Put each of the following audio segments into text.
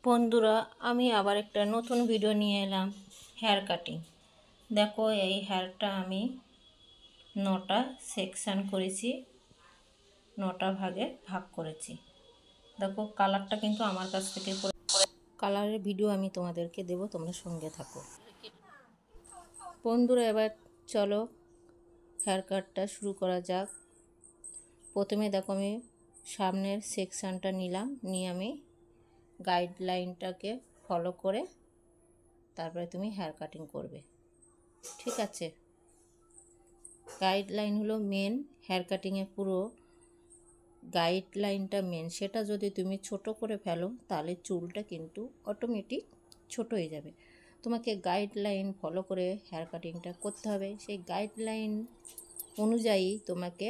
বন্ধুরা, আমি আবার একটা নতুন ভিডিও নিয়ে এলাম হেয়ার কাটিং। দেখো, এই হেয়ারটা আমি 9টা সেকশান করেছি, 9টা ভাগে ভাগ করেছি। দেখো, কালারটা কিন্তু আমার কাছ থেকে কালারের ভিডিও আমি তোমাদেরকে দেব, তোমরা সঙ্গে থাকো। বন্ধুরা, এবার চলো হেয়ার কাটটা শুরু করা যাক। প্রথমে দেখো, আমি সামনের সেকশানটা নিলাম, নিয়ে আমি গাইডলাইনটাকে ফলো করে তারপরে তুমি হেয়ার কাটিং করবে, ঠিক আছে? গাইডলাইন হলো মেন, হেয়ার কাটিংয়ে পুরো গাইডলাইনটা মেন। সেটা যদি তুমি ছোট করে ফেলো তাহলে চুলটা কিন্তু অটোমেটিক ছোট হয়ে যাবে। তোমাকে গাইডলাইন ফলো করে হেয়ার কাটিংটা করতে হবে। সেই গাইডলাইন অনুযায়ী তোমাকে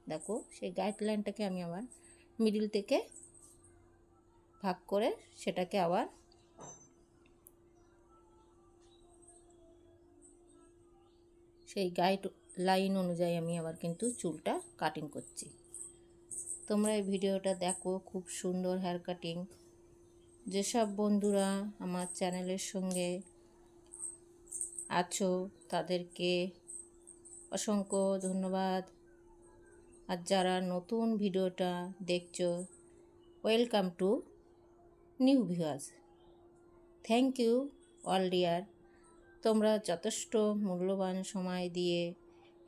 দেখো, সেই গাইডলাইনটাকে আমি আবার মিডিল থেকে ভাগ করে সেটাকে আবার সেই গাইডলাইন অনুযায়ী আমি আবার কিন্তু চুলটা কাটিং করছি। তোমরা এই ভিডিওটা দেখো, খুব সুন্দর হেয়ার কাটিং। যেসব বন্ধুরা আমার চ্যানেলের সঙ্গে আছো তাদেরকে অসংখ্য ধন্যবাদ। আর যারা নতুন ভিডিওটা দেখছো, welcome to new viewers. Thank you all dear. তোমরা যথেষ্ট মূল্যবান সময় দিয়ে,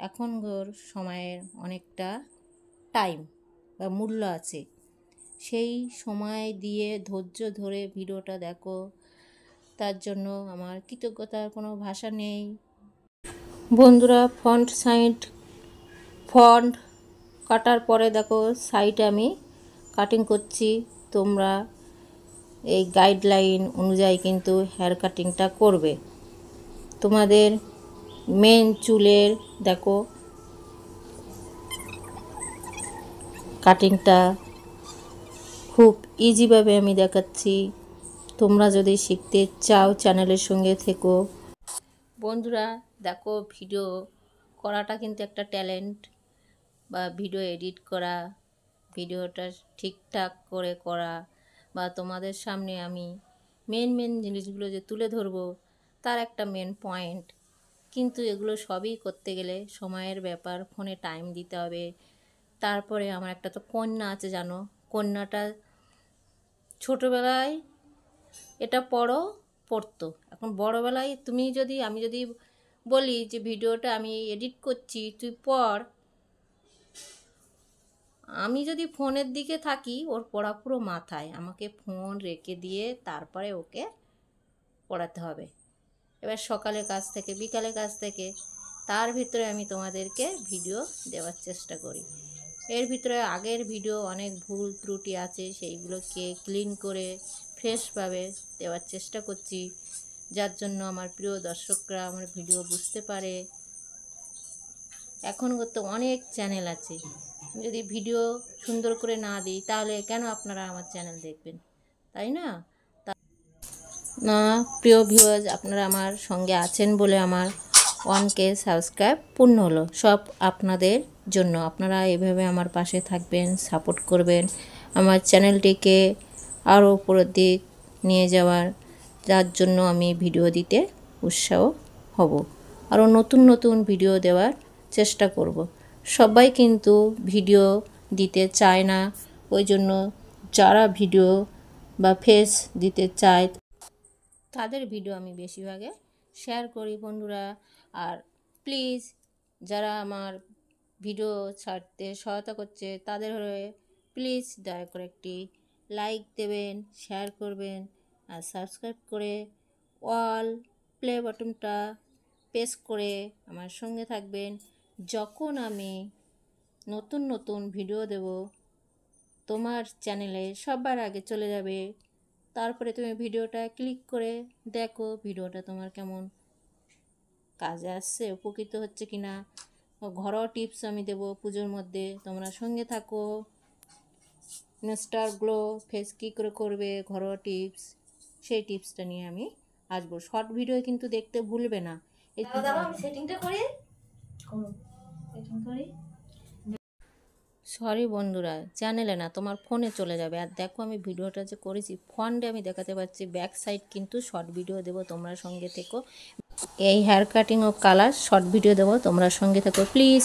এখনকার সময়ের অনেকটা টাইম বা মূল্য আছে, সেই সময় দিয়ে ধৈর্য ধরে ভিডিওটা দেখো, তার জন্য আমার কৃতজ্ঞতার কোনো ভাষা নেই। বন্ধুরা, ফন্ট কাটার পরে দেখো সাইড আমি কাটিং করছি। তোমরা এই গাইডলাইন অনুযায়ী কিন্তু হেয়ার কাটিংটা করবে। তোমাদের মেন চুলের দেখো কাটিংটা খুব ইজিভাবে আমি দেখাচ্ছি। তোমরা যদি শিখতে চাও চ্যানেলের সঙ্গে থেকো। বন্ধুরা দেখো, ভিডিও করাটা কিন্তু একটা ট্যালেন্ট, বা ভিডিও এডিট করা, ভিডিওটা ঠিকঠাক করে করা, বা তোমাদের সামনে আমি মেন জিনিসগুলো যে তুলে ধরবো তার একটা মেন পয়েন্ট। কিন্তু এগুলো সবই করতে গেলে সময়ের ব্যাপার, ফোনে টাইম দিতে হবে। তারপরে আমার একটা তো কন্যা আছে, জানো, কন্যাটা ছোটোবেলায় এটা পড়তো, এখন বড়োবেলায় আমি যদি বলি যে ভিডিওটা আমি এডিট করছি, তুই পড়, আমি যদি ফোনের দিকে থাকি, ওর পড়া পুরো মাথায়, আমাকে ফোন রেখে দিয়ে তারপরে ওকে পড়াতে হবে। এবার সকালে কাজ থেকে বিকালে কাজ থেকে, তার ভিতরে আমি তোমাদেরকে ভিডিও দেওয়ার চেষ্টা করি। এর ভিতরে আগের ভিডিও অনেক ভুল ত্রুটি আছে, সেইগুলোকে ক্লিন করে ফ্রেশভাবে দেওয়ার চেষ্টা করছি, যার জন্য আমার প্রিয় দর্শকরা আমার ভিডিও বুঝতে পারে। এখন তো অনেক চ্যানেল আছে, যদি ভিডিও সুন্দর করে না দিই তাহলে কেন আপনারা আমার চ্যানেল দেখবেন, তাই না? না, প্রিয় ভিউয়ার্স, আপনারা আমার সঙ্গে আছেন বলে আমার 1K সাবস্ক্রাইব পূর্ণ হলো। সব আপনাদের জন্য। আপনারা এভাবে আমার পাশে থাকবেন, সাপোর্ট করবেন আমার চ্যানেলটিকে আরও উপরের দিক নিয়ে যাওয়ার, যার জন্য আমি ভিডিও দিতে উৎসাহ হব, আরও নতুন ভিডিও দেওয়ার চেষ্টা করব। সবাই কিন্তু ভিডিও দিতে চায় না, ওই জন্য যারা ভিডিও বা ফেস দিতে চায় তাদের ভিডিও আমি বেশিরভাগে শেয়ার করি বন্ধুরা। আর প্লিজ, যারা আমার ভিডিও ছাড়তে সহায়তা করছে তাদের হয়ে প্লিজ দয়া করে একটি লাইক দেবেন, শেয়ার করবেন, আর সাবস্ক্রাইব করে অল প্লে বাটনটা প্রেস করে আমার সঙ্গে থাকবেন। যখন আমি নতুন ভিডিও দেব, তোমার চ্যানেলে সবার আগে চলে যাবে। তারপরে তুমি ভিডিওটা ক্লিক করে দেখো ভিডিওটা তোমার কেমন কাজে আসছে, উপকৃত হচ্ছে কিনা। ঘরোয়া টিপস আমি দেবো পুজোর মধ্যে, তোমরা সঙ্গে থাকো। ইনস্টার গ্লো ফেস কী করে করবে, ঘরোয়া টিপস, সেই টিপসটা নিয়ে আমি আসবো। শর্ট ভিডিও কিন্তু দেখতে ভুলবে না। সরি বন্ধুরা, চ্যানেলে না, তোমার ফোনে চলে যাবে। আর দেখো আমি ভিডিওটা যে করেছি ফ্রন্টে আমি দেখাতে পাচ্ছি, ব্যাক সাইড কিন্তু শর্ট ভিডিও দেবো, তোমরা সঙ্গে থেকো। এই হেয়ার কাটিং ও কালার শর্ট ভিডিও দেবো, তোমরা সঙ্গে থেকো প্লিজ।